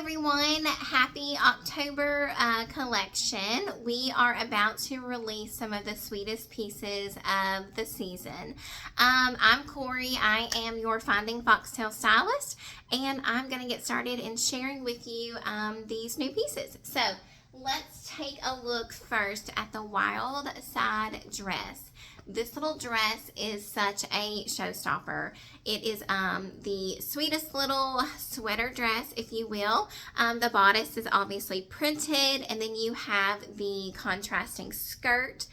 everyone. Happy October collection. We are about to release some of the sweetest pieces of the season. I'm Corey. I am your Finding Foxtail stylist, and I'm going to get started in sharing with you these new pieces. So let's take a look first at the Wild Side dress. This little dress is such a showstopper. It is the sweetest little sweater dress, if you will. The bodice is obviously printed, and then you have the contrasting skirt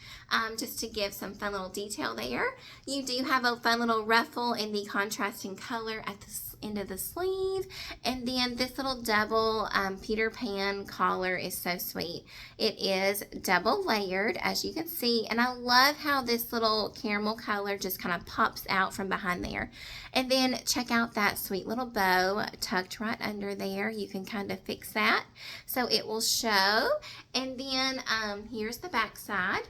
just to give some fun little detail there. You do have a fun little ruffle in the contrasting color at the end of the sleeve, and then this little double Peter Pan collar is so sweet. It is double layered, as you can see, and I love how this little caramel color just kind of pops out from behind there. And then check out that sweet little bow tucked right under there. You can kind of fix that so it will show. And then here's the back side.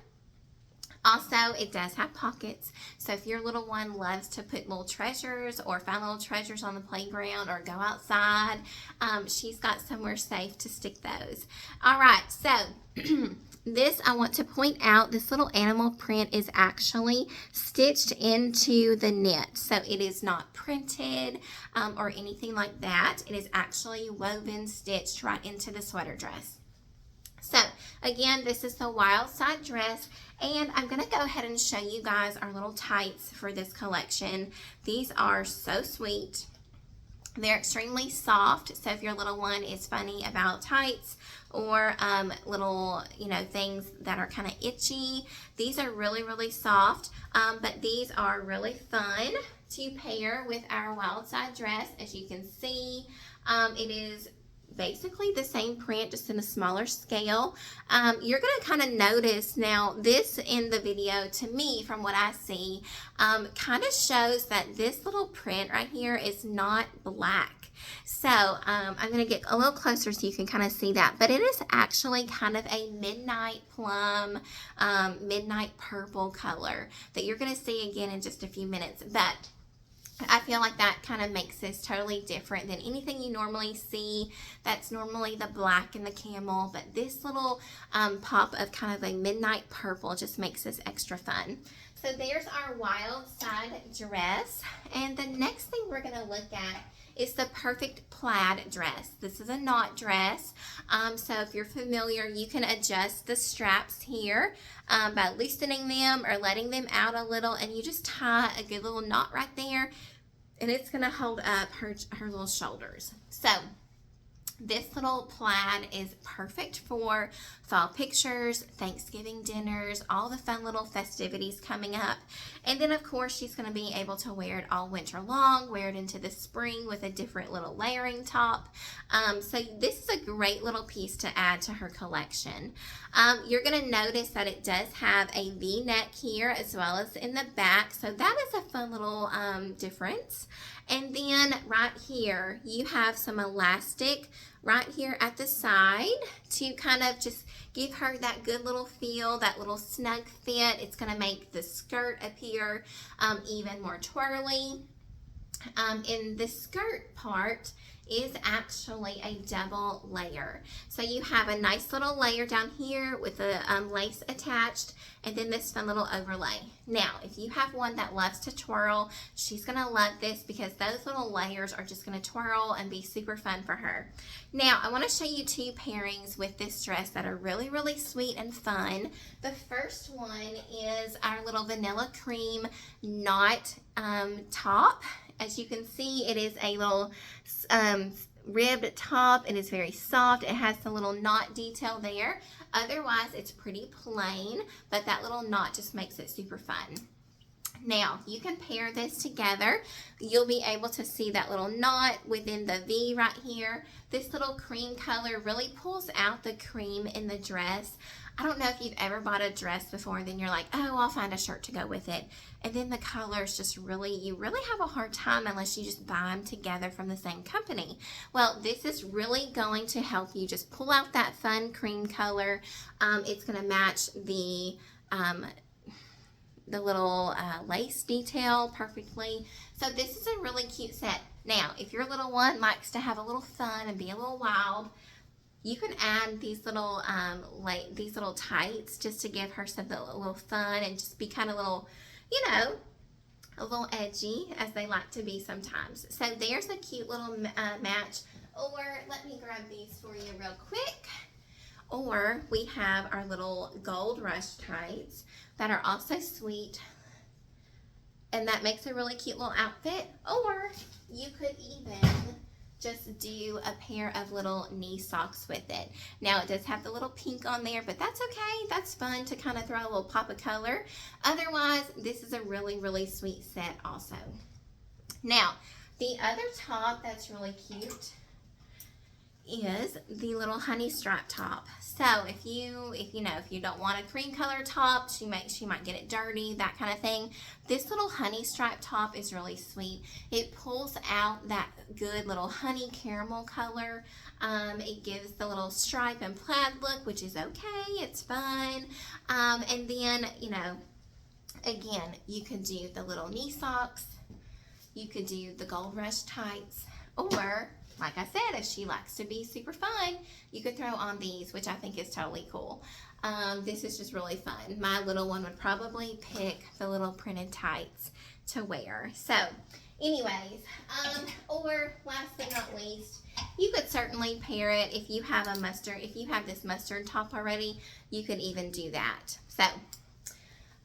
Also, it does have pockets, so if your little one loves to put little treasures or find little treasures on the playground or go outside, she's got somewhere safe to stick those. All right, so this, I want to point out, this little animal print is actually stitched into the knit, so it is not printed or anything like that. It is actually woven, stitched right into the sweater dress. So again, this is the Wild Side dress, and I'm going to go ahead and show you guys our little tights for this collection. These are so sweet. They're extremely soft, so if your little one is funny about tights or little, things that are kind of itchy, these are really, really soft, but these are really fun to pair with our Wild Side dress. As you can see, it is basically the same print, just in a smaller scale. You're going to kind of notice now, this in the video, to me, from what I see, kind of shows that this little print right here is not black. So I'm going to get a little closer so you can kind of see that, but it is actually kind of a midnight plum, midnight purple color that you're going to see again in just a few minutes. But I feel like that kind of makes this totally different than anything you normally see. That's normally the black and the camel, but this little pop of kind of a midnight purple just makes this extra fun. So there's our Wild Side dress, and the next thing we're going to look at is the Perfect Plaid dress. This is a knot dress, so if you're familiar, you can adjust the straps here by loosening them or letting them out a little, and you just tie a good little knot right there, and it's going to hold up her little shoulders. So this little plaid is perfect for fall pictures, Thanksgiving dinners, all the fun little festivities coming up. And then, of course, she's going to be able to wear it all winter long, wear it into the spring with a different little layering top. So this is a great little piece to add to her collection. You're going to notice that it does have a V-neck here as well as in the back. So that is a fun little difference. And then right here, you have some elastic right here at the side to kind of just give her that good little feel, that little snug fit. It's going to make the skirt appear even more twirly. In the skirt part is actually a double layer. So you have a nice little layer down here with the lace attached, and then this fun little overlay. Now, if you have one that loves to twirl, she's gonna love this because those little layers are just gonna twirl and be super fun for her. Now, I wanna show you two pairings with this dress that are really, really sweet and fun. The first one is our little vanilla cream knot top. As you can see, it is a little ribbed top. It is very soft. It has the little knot detail there. Otherwise, it's pretty plain, but that little knot just makes it super fun. Now, you can pair this together. You'll be able to see that little knot within the V right here. This little cream color really pulls out the cream in the dress. I don't know if you've ever bought a dress before and then you're like, oh, I'll find a shirt to go with it. And then the colors just really, you really have a hard time unless you just buy them together from the same company. Well, this is really going to help you just pull out that fun cream color. It's going to match the little lace detail perfectly. So this is a really cute set. Now, if your little one likes to have a little fun and be a little wild, you can add these little these little tights just to give her something a little fun and just be kind of little, you know, a little edgy as they like to be sometimes. So there's a cute little match. Or let me grab these for you real quick. Or we have our little Gold Rush tights that are also sweet, and that makes a really cute little outfit. Or you could even just do a pair of little knee socks with it. Now it does have the little pink on there, but that's okay. That's fun to kind of throw a little pop of color. Otherwise, this is a really, really sweet set also. Now, the other top that's really cute is the little honey stripe top. So if you don't want a cream color top, she might get it dirty, that kind of thing. This little honey stripe top is really sweet. It pulls out that good little honey caramel color. It gives the little stripe and plaid look, which is okay. It's fun. And then, again, you could do the little knee socks. You could do the Gold Rush tights, or like I said, if she likes to be super fun, you could throw on these, which I think is totally cool. This is just really fun. My little one would probably pick the little printed tights to wear. So anyways, or last but not least, you could certainly pair it if you have this mustard top already, you could even do that. So,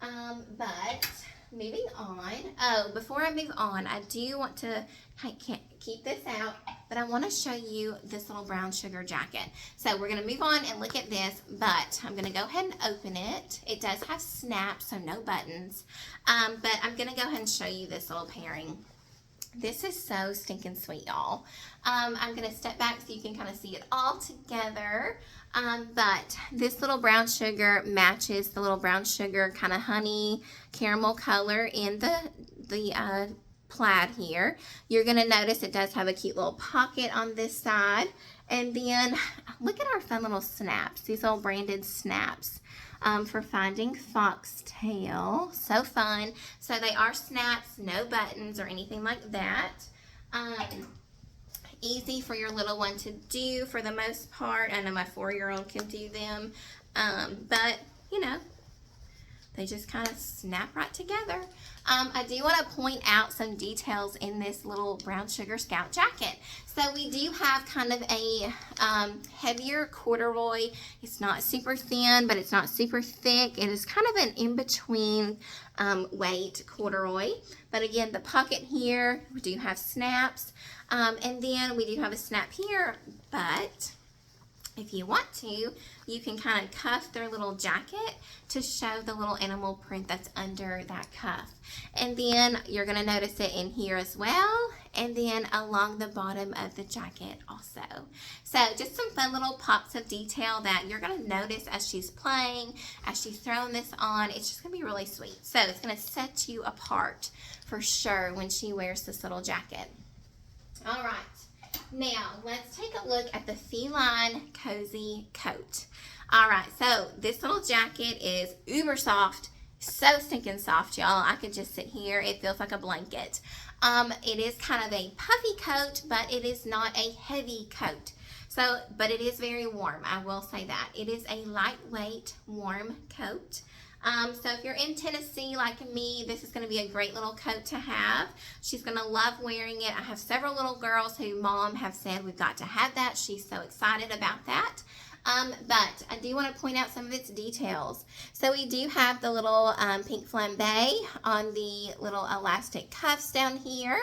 but moving on. Oh, before I move on, I do want to, I can't keep this out, but I want to show you this little brown sugar jacket. So we're going to move on and look at this, but I'm going to go ahead and open it. It does have snaps, so no buttons, but I'm going to go ahead and show you this little pairing. This is so stinking sweet, y'all. I'm going to step back so you can kind of see it all together. But this little brown sugar matches the little brown sugar kind of honey caramel color in the plaid here. You're going to notice it does have a cute little pocket on this side. And then look at our fun little snaps, these little branded snaps for Finding Foxtale. So fun. So they are snaps, no buttons or anything like that. Easy for your little one to do for the most part. I know my 4-year-old can do them, but they just kind of snap right together. I do want to point out some details in this little brown sugar scout jacket. So we do have kind of a heavier corduroy. It's not super thin, but it's not super thick. It is kind of an in-between weight corduroy. But again, the pocket here, we do have snaps. And then we do have a snap here, but if you want to, you can kind of cuff their little jacket to show the little animal print that's under that cuff. And then you're going to notice it in here as well, and then along the bottom of the jacket also. So just some fun little pops of detail that you're going to notice as she's playing, as she's throwing this on. It's just going to be really sweet. So it's going to set you apart for sure when she wears this little jacket. All right. Now, let's take a look at the Feline Cozy Coat. All right, so this little jacket is uber soft, so stinking soft, y'all. I could just sit here. It feels like a blanket. It is kind of a puffy coat, but it is not a heavy coat. So, but it is very warm, I will say that. It is a lightweight, warm coat. So if you're in Tennessee like me, this is going to be a great little coat to have. She's going to love wearing it. I have several little girls who mom have said we've got to have that. She's so excited about that. But I do want to point out some of its details. So we do have the little pink flambe on the little elastic cuffs down here,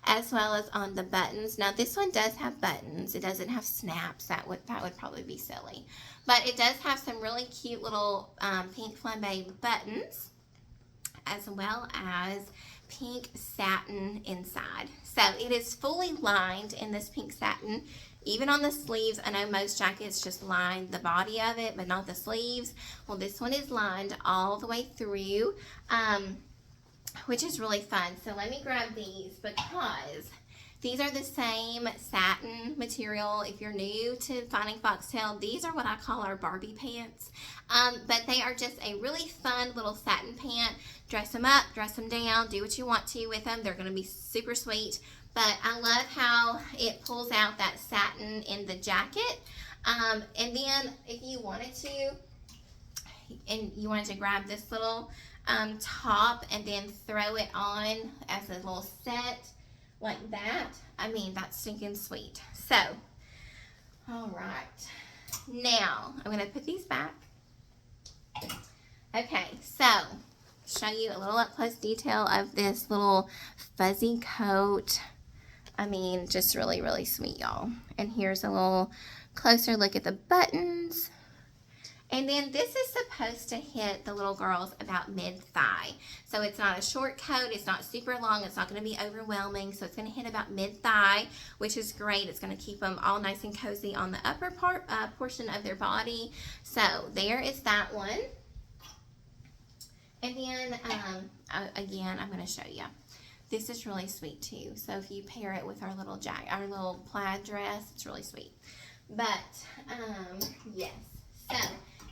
as well as on the buttons. Now this one does have buttons. It doesn't have snaps. That would probably be silly. But it does have some really cute little pink flambe buttons, as well as pink satin inside. So it is fully lined in this pink satin. Even on the sleeves, I know most jackets just line the body of it, but not the sleeves. Well, this one is lined all the way through, which is really fun. So let me grab these because these are the same satin material. If you're new to Finding Foxtale, these are what I call our Barbie pants. But they are just a really fun little satin pant. Dress them up, dress them down, do what you want to with them. They're going to be super sweet. But I love how it pulls out that satin in the jacket. And then if you wanted to, and you wanted to grab this little top and then throw it on as a little set like that, I mean, that's stinking sweet. So, all right. Now, I'm going to put these back. Okay, so show you a little up close detail of this little fuzzy coat. I mean, just really, really sweet, y'all. And here's a little closer look at the buttons. And then this is supposed to hit the little girls about mid-thigh. So it's not a short coat, it's not super long, it's not going to be overwhelming. So it's going to hit about mid-thigh, which is great. It's going to keep them all nice and cozy on the upper portion of their body. So there is that one. And then, again, I'm going to show you. This is really sweet too. So if you pair it with our little plaid dress, it's really sweet. But, yes. So,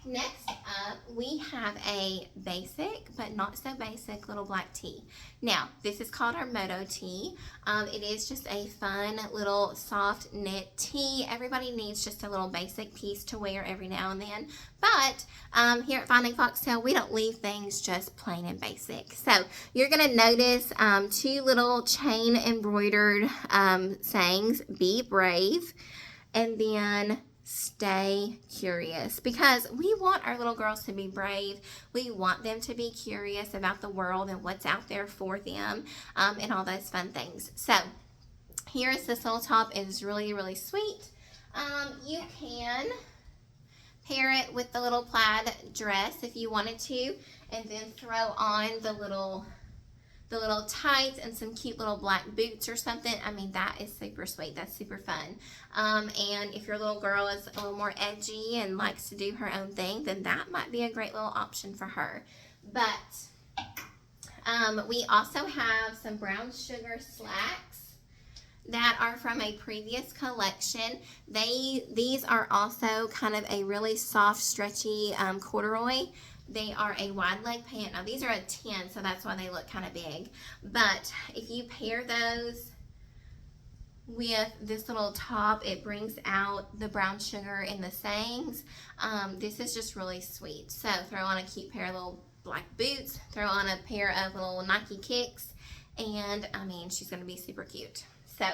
next up, we have a basic, but not so basic, little black tee. Now, this is called our Moto tee. It is just a fun little soft knit tee. Everybody needs just a little basic piece to wear every now and then. But here at Finding Foxtail, we don't leave things just plain and basic. So, you're going to notice two little chain embroidered sayings, "Be brave," and then "Stay curious," because we want our little girls to be brave. We want them to be curious about the world and what's out there for them, and all those fun things. So here's this little top. It is really, really sweet. You can pair it with the little plaid dress if you wanted to, and then throw on the little tights and some cute little black boots or something. I mean, that is super sweet. That's super fun. And if your little girl is a little more edgy and likes to do her own thing, then that might be a great little option for her. But we also have some brown sugar slacks that are from a previous collection. These are also kind of a really soft, stretchy corduroy. They are a wide leg pant. Now these are a 10, so that's why they look kind of big. But if you pair those with this little top, it brings out the brown sugar in the sayings. This is just really sweet. So throw on a cute pair of little black boots, throw on a pair of little Nike kicks, and I mean, she's going to be super cute. So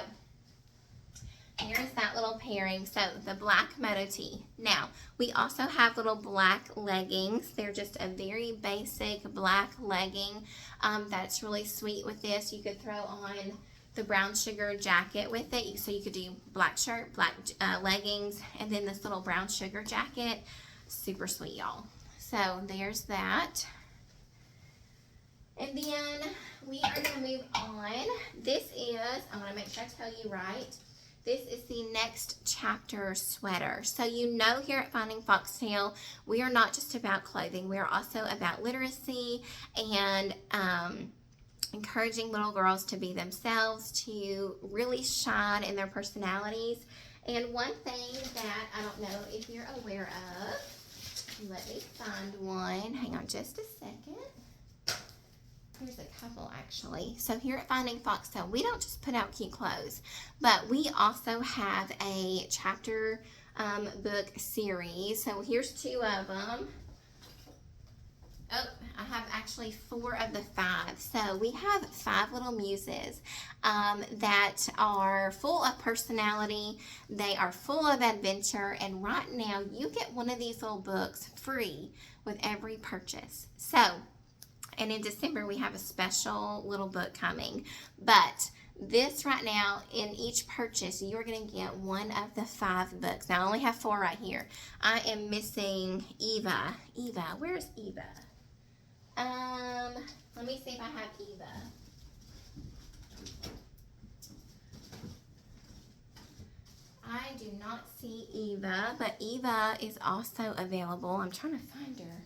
here's that little pairing. So the black Moto tee. Now, we also have little black leggings. They're just a very basic black legging. That's really sweet with this. You could throw on the brown sugar jacket with it. So you could do black shirt, black leggings, and then this little brown sugar jacket. Super sweet, y'all. So there's that. And then we are going to move on. This is, I want to make sure I tell you right, this is the Next Chapter sweater. So you know, here at Finding Foxtail, we are not just about clothing. We are also about literacy and encouraging little girls to be themselves, to really shine in their personalities. And one thing that I don't know if you're aware of, let me find one. Hang on just a second. Here's a couple actually. So here at Finding Foxtail, we don't just put out cute clothes, but we also have a chapter book series. So here's 2 of them. Oh, I have actually 4 of the 5. So we have 5 little muses that are full of personality. They are full of adventure. And right now you get one of these little books free with every purchase. So, and in December, we have a special little book coming. But this right now, in each purchase, you're going to get one of the 5 books. Now, I only have 4 right here. I am missing Eva. Eva, where's Eva? Let me see if I have Eva. I do not see Eva, but Eva is also available. I'm trying to find her.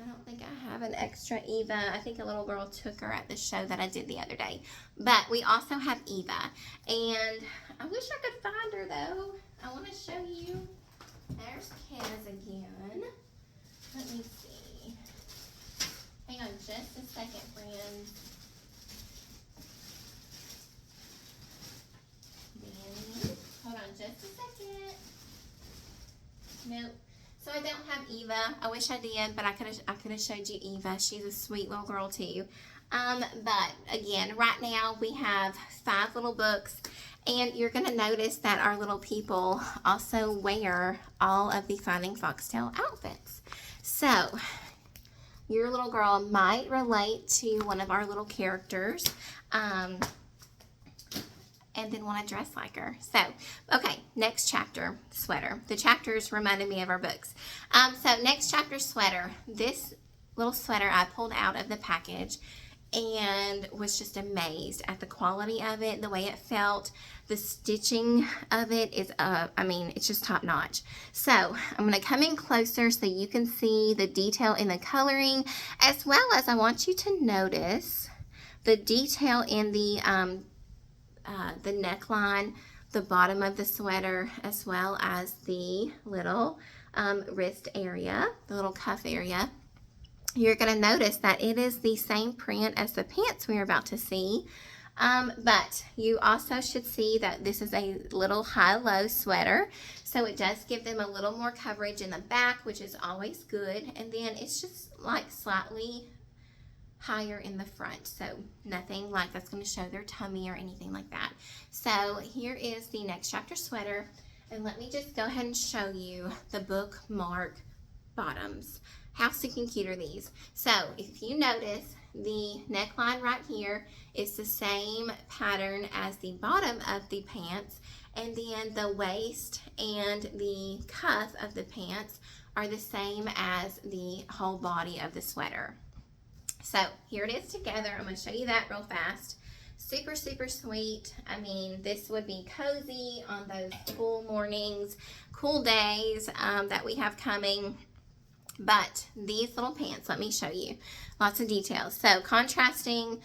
I don't think I have an extra Eva. I think a little girl took her at the show that I did the other day. But we also have Eva. And I wish I could find her though. I want to show you. There's Kaz again. Let me see. Hang on just a second, friends. Nope. So I don't have Eva. I wish I did, but I could have showed you Eva. She's a sweet little girl too. But again, right now we have 5 little books, and you're going to notice that our little people also wear all of the Finding Foxtail outfits. So your little girl might relate to one of our little characters. And then want to dress like her. So, okay, next chapter, sweater. The chapters reminded me of our books. So next chapter, sweater. This little sweater I pulled out of the package and was just amazed at the quality of it, the way it felt. The stitching of it is, it's just top notch. So I'm going to come in closer so you can see the detail in the coloring, as well as I want you to notice the detail in the neckline, the bottom of the sweater, as well as the little wrist area, the little cuff area. You're going to notice that it is the same print as the pants we're about to see, but you also should see that this is a little high-low sweater, so it does give them a little more coverage in the back, which is always good, and then it's just like slightly higher in the front, so nothing like that's going to show their tummy or anything like that. So here is the next chapter sweater, and let me just go ahead and show you the bookmark bottoms. How stinking cute are these? So if you notice, the neckline right here is the same pattern as the bottom of the pants, and then the waist and the cuff of the pants are the same as the whole body of the sweater. So here it is together. I'm going to show you that real fast. Super, super sweet. I mean, this would be cozy on those cool mornings, cool days that we have coming. But these little pants, let me show you. Lots of details. So contrasting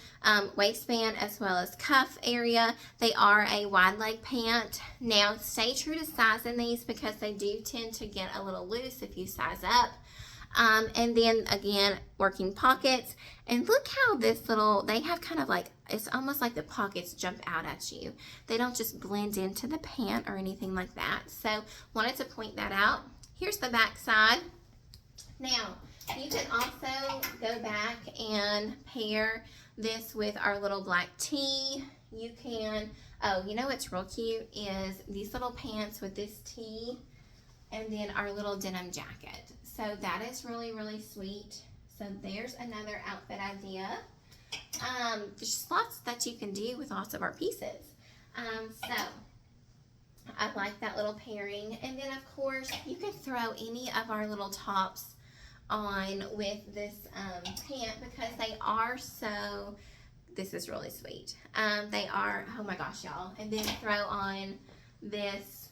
waistband as well as cuff area. They are a wide leg pant. Now stay true to size in these because they do tend to get a little loose if you size up. And then again, working pockets. And look how this little, they have kind of like, it's almost like the pockets jump out at you. They don't just blend into the pant or anything like that. So wanted to point that out. Here's the back side. Now, you can also go back and pair this with our little black tee. You can, oh, you know what's real cute is these little pants with this tee and then our little denim jacket. So that is really, really sweet. So there's another outfit idea. There's just lots that you can do with lots of our pieces. So I like that little pairing. And then of course, you can throw any of our little tops on with this pant because they are so, this is really sweet. They are, oh my gosh, y'all. And then throw on this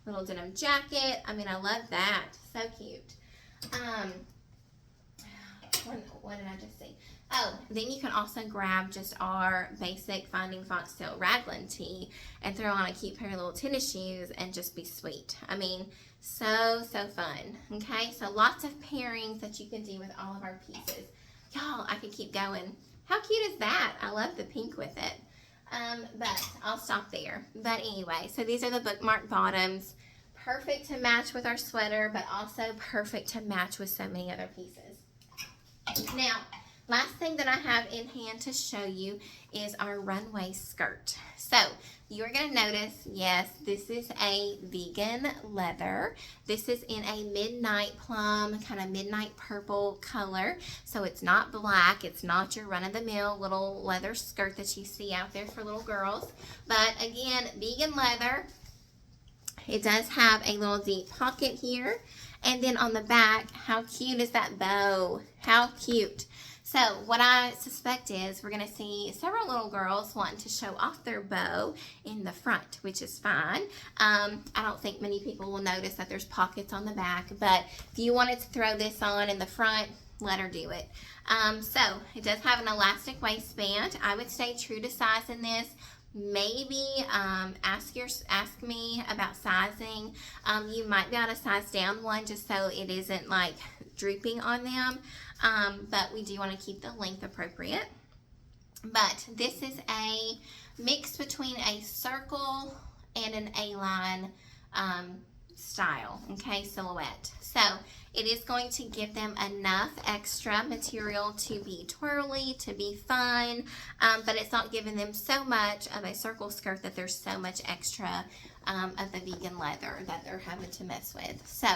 little denim jacket. I mean, I love that. So cute. What did I just see? Oh, then you can also grab just our basic Finding Foxtail raglan tee and throw on a cute pair of little tennis shoes and just be sweet. I mean, so fun. Okay, so lots of pairings that you can do with all of our pieces. Y'all, I could keep going. How cute is that? I love the pink with it. But I'll stop there. But anyway, so these are the bookmark bottoms. Perfect to match with our sweater, but also perfect to match with so many other pieces. Now, last thing that I have in hand to show you is our runway skirt. So you're going to notice, yes, this is a vegan leather. This is in a midnight plum, kind of midnight purple color. So it's not black. It's not your run-of-the-mill little leather skirt that you see out there for little girls. But again, vegan leather. It does have a little deep pocket here. And then on the back, how cute is that bow? How cute. So what I suspect is we're going to see several little girls wanting to show off their bow in the front, which is fine. I don't think many people will notice that there's pockets on the back, but if you wanted to throw this on in the front, let her do it. So it does have an elastic waistband. I would stay true to size in this. Maybe ask me about sizing. You might be able to size down one just so it isn't like drooping on them, but we do want to keep the length appropriate. But this is a mix between a circle and an A-line style, okay, silhouette. So it is going to give them enough extra material to be twirly, to be fun, but it's not giving them so much of a circle skirt that there's so much extra of the vegan leather that they're having to mess with. So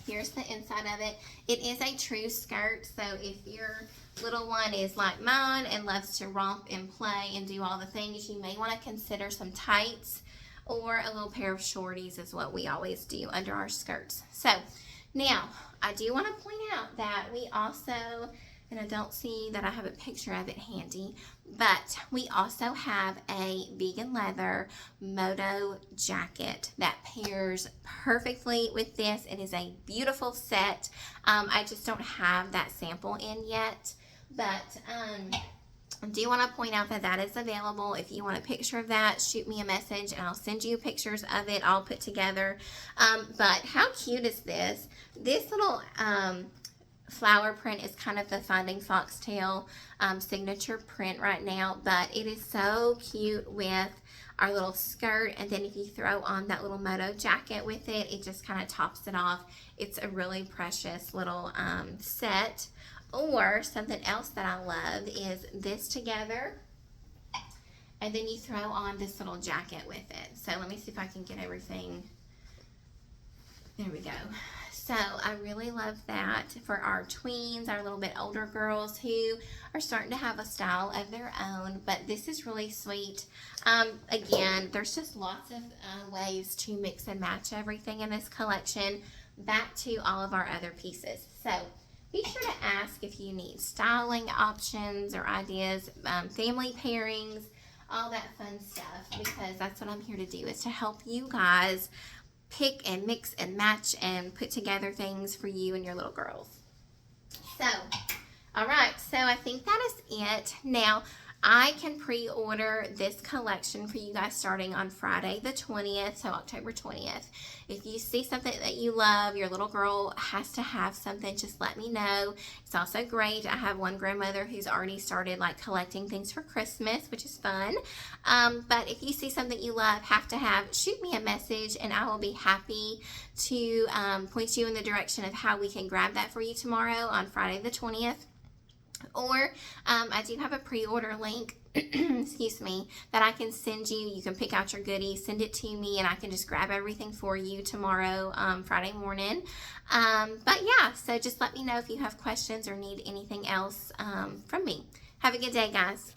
here's the inside of it. It is a true skirt, so if your little one is like mine and loves to romp and play and do all the things, you may want to consider some tights or a little pair of shorties is what we always do under our skirts. So now I do want to point out that we also, and I don't see that I have a picture of it handy, but we also have a vegan leather moto jacket that pairs perfectly with this. It is a beautiful set. I just don't have that sample in yet, but I do want to point out that that is available. If you want a picture of that, shoot me a message and I'll send you pictures of it all put together. But how cute is this? This little flower print is kind of the Finding Foxtale signature print right now, but it is so cute with our little skirt, and then if you throw on that little moto jacket with it, it just kind of tops it off. It's a really precious little set. Or something else that I love is this together, and then you throw on this little jacket with it. So let me see if I can get everything. There we go. So I really love that for our tweens, our little bit older girls who are starting to have a style of their own. But this is really sweet. Again, there's just lots of ways to mix and match everything in this collection back to all of our other pieces. So be sure to ask if you need styling options or ideas, family pairings, all that fun stuff, because that's what I'm here to do, is to help you guys pick and mix and match and put together things for you and your little girls. So, all right, so I think that is it. Now, I can pre-order this collection for you guys starting on Friday the 20th, so October 20th. If you see something that you love, your little girl has to have something, just let me know. It's also great. I have one grandmother who's already started like collecting things for Christmas, which is fun. But if you see something you love, have to have, shoot me a message and I will be happy to point you in the direction of how we can grab that for you tomorrow on Friday the 20th. Or I do have a pre-order link, excuse me, that I can send you. You can pick out your goodies, send it to me, and I can just grab everything for you tomorrow, Friday morning. But yeah, so just let me know if you have questions or need anything else from me. Have a good day, guys.